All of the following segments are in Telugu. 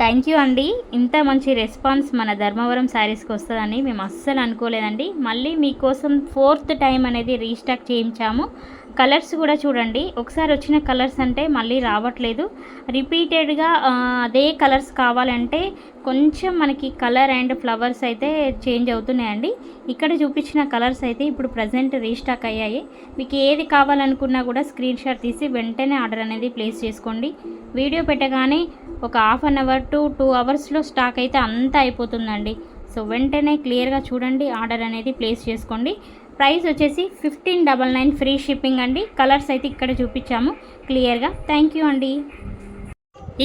థ్యాంక్ యూ అండి. ఇంత మంచి రెస్పాన్స్ మన ధర్మవరం శారీస్కి వస్తుందని మేము అస్సలు అనుకోలేదండి. మళ్ళీ మీకోసం ఫోర్త్ టైం అనేది రీస్టాక్ చేయించాము. కలర్స్ కూడా చూడండి, ఒకసారి వచ్చిన కలర్స్ అంటే మళ్ళీ రావట్లేదు. రిపీటెడ్గా అదే కలర్స్ కావాలంటే కొంచెం మనకి కలర్ అండ్ ఫ్లవర్స్ అయితే చేంజ్ అవుతున్నాయండి. ఇక్కడ చూపించిన కలర్స్ అయితే ఇప్పుడు ప్రజెంట్ రీస్టాక్ అయ్యాయి. మీకు ఏది కావాలనుకున్నా కూడా స్క్రీన్ షాట్ తీసి వెంటనే ఆర్డర్ అనేది ప్లేస్ చేసుకోండి. వీడియో పెట్టగానే ఒక హాఫ్ అన్ అవర్ టు 2 అవర్స్లో స్టాక్ అయితే అంతా అయిపోతుందండి. సో వెంటనే క్లియర్గా చూడండి, ఆర్డర్ అనేది ప్లేస్ చేసుకోండి. ప్రైస్ వచ్చేసి 1599 ఫ్రీ షిప్పింగ్ అండి. కలర్స్ అయితే ఇక్కడ చూపించాము క్లియర్గా. థ్యాంక్ యూ అండి.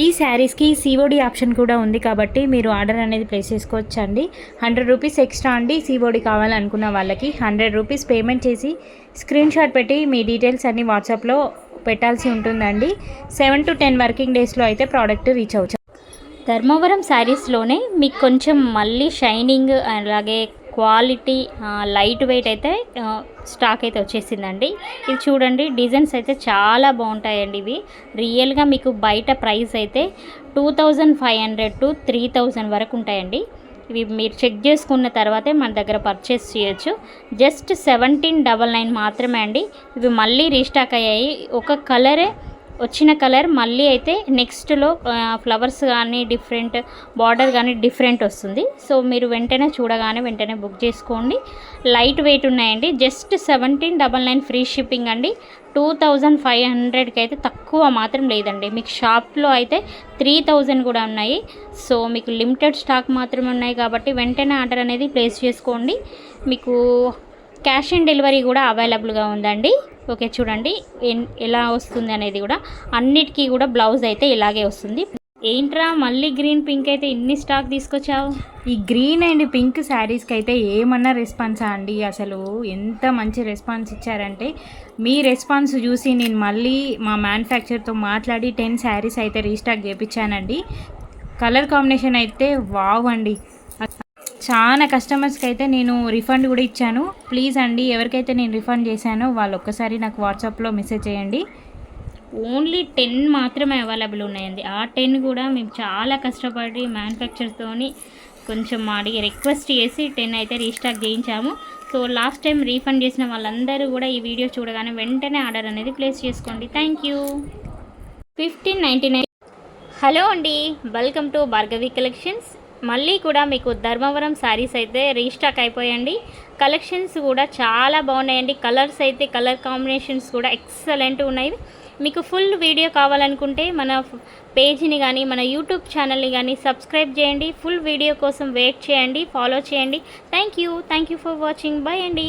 ఈ శారీస్కి సిఓడి ఆప్షన్ కూడా ఉంది కాబట్టి మీరు ఆర్డర్ అనేది ప్లేస్ చేసుకోవచ్చు అండి. 100 రూపీస్ ఎక్స్ట్రా అండి. సిఓడి కావాలనుకున్న వాళ్ళకి 100 రూపీస్ పేమెంట్ చేసి స్క్రీన్ షాట్ పెట్టి మీ డీటెయిల్స్ అన్నీ వాట్సాప్లో పెట్టాల్సి ఉంటుందండి. 7 to 10 వర్కింగ్ డేస్లో అయితే ప్రోడక్ట్ రీచ్ అవచ్చు. ధర్మవరం శారీస్లోనే మీకు కొంచెం మళ్ళీ షైనింగ్ అలాగే క్వాలిటీ లైట్ వెయిట్ అయితే స్టాక్ అయితే వచ్చేసిందండి. ఇది చూడండి, డిజైన్స్ అయితే చాలా బాగుంటాయండి. ఇవి రియల్గా మీకు బయట ప్రైస్ అయితే 2500 to 3000 వరకు ఉంటాయండి. ఇవి మీరు చెక్ చేసుకున్న తర్వాతే మన దగ్గర పర్చేస్ చేయొచ్చు. జస్ట్ 1799 మాత్రమే అండి. ఇవి మళ్ళీ రీస్టాక్ అయ్యాయి. ఒక కలరే వచ్చిన కలర్ మళ్ళీ అయితే నెక్స్ట్లో ఫ్లవర్స్ కానీ డిఫరెంట్, బార్డర్ కానీ డిఫరెంట్ వస్తుంది. సో మీరు వెంటనే చూడగానే వెంటనే బుక్ చేసుకోండి. లైట్ వెయిట్ ఉన్నాయండి. జస్ట్ 1799 ఫ్రీ షిప్పింగ్ అండి. 2500కి అయితే తక్కువ మాత్రం లేదండి. మీకు షాప్లో అయితే 3000 కూడా ఉన్నాయి. సో మీకు లిమిటెడ్ స్టాక్ మాత్రమే ఉన్నాయి కాబట్టి వెంటనే ఆర్డర్ అనేది ప్లేస్ చేసుకోండి. మీకు క్యాష్ ఆన్ డెలివరీ కూడా అవైలబుల్గా ఉందండి. ఓకే, చూడండి ఎలా వస్తుంది అనేది కూడా. అన్నిటికీ కూడా బ్లౌజ్ అయితే ఇలాగే వస్తుంది. ఏంట్రా మళ్ళీ గ్రీన్ పింక్ అయితే ఇన్ని స్టాక్ తీసుకొచ్చావు? ఈ గ్రీన్ అండ్ పింక్ శారీస్కి అయితే ఏమన్నా రెస్పాన్సా అండి? అసలు ఎంత మంచి రెస్పాన్స్ ఇచ్చారంటే మీ రెస్పాన్స్ చూసి నేను మళ్ళీ మా మ్యానుఫ్యాక్చర్తో మాట్లాడి 10 శారీస్ అయితే రీస్టాక్ చేయించానండి. కలర్ కాంబినేషన్ అయితే వావ్ అండి. చాలా కస్టమర్స్కి అయితే నేను రిఫండ్ కూడా ఇచ్చాను. ప్లీజ్ అండి, ఎవరికైతే నేను రిఫండ్ చేశానో వాళ్ళు ఒక్కసారి నాకు వాట్సాప్లో మెసేజ్ చేయండి. ఓన్లీ 10 మాత్రమే అవైలబుల్ ఉన్నాయండి. ఆ 10 కూడా మేము చాలా కష్టపడి మ్యానుఫ్యాక్చర్తోని కొంచెం అడిగి రిక్వెస్ట్ చేసి 10 అయితే రీస్టాక్ చేయించాము. సో లాస్ట్ టైం రీఫండ్ చేసిన వాళ్ళందరూ కూడా ఈ వీడియో చూడగానే వెంటనే ఆర్డర్ అనేది ప్లేస్ చేసుకోండి. Thank you. 1599. హలో అండి, వెల్కమ్ టు భార్గవి కలెక్షన్స్. మళ్ళీ కూడా మీకు ధర్మవరం శారీస్ అయితే రీస్టాక్ అయిపోయండి. కలెక్షన్స్ కూడా చాలా బాగున్నాయండి. కలర్స్ అయితే కలర్ కాంబినేషన్స్ కూడా ఎక్సలెంట్ ఉన్నాయి. మీకు ఫుల్ వీడియో కావాలనుకుంటే మన పేజ్ని కానీ మన యూట్యూబ్ ఛానల్ని కానీ సబ్స్క్రైబ్ చేయండి. ఫుల్ వీడియో కోసం వెయిట్ చేయండి, ఫాలో చేయండి. Thank you for watching. Bye అండి.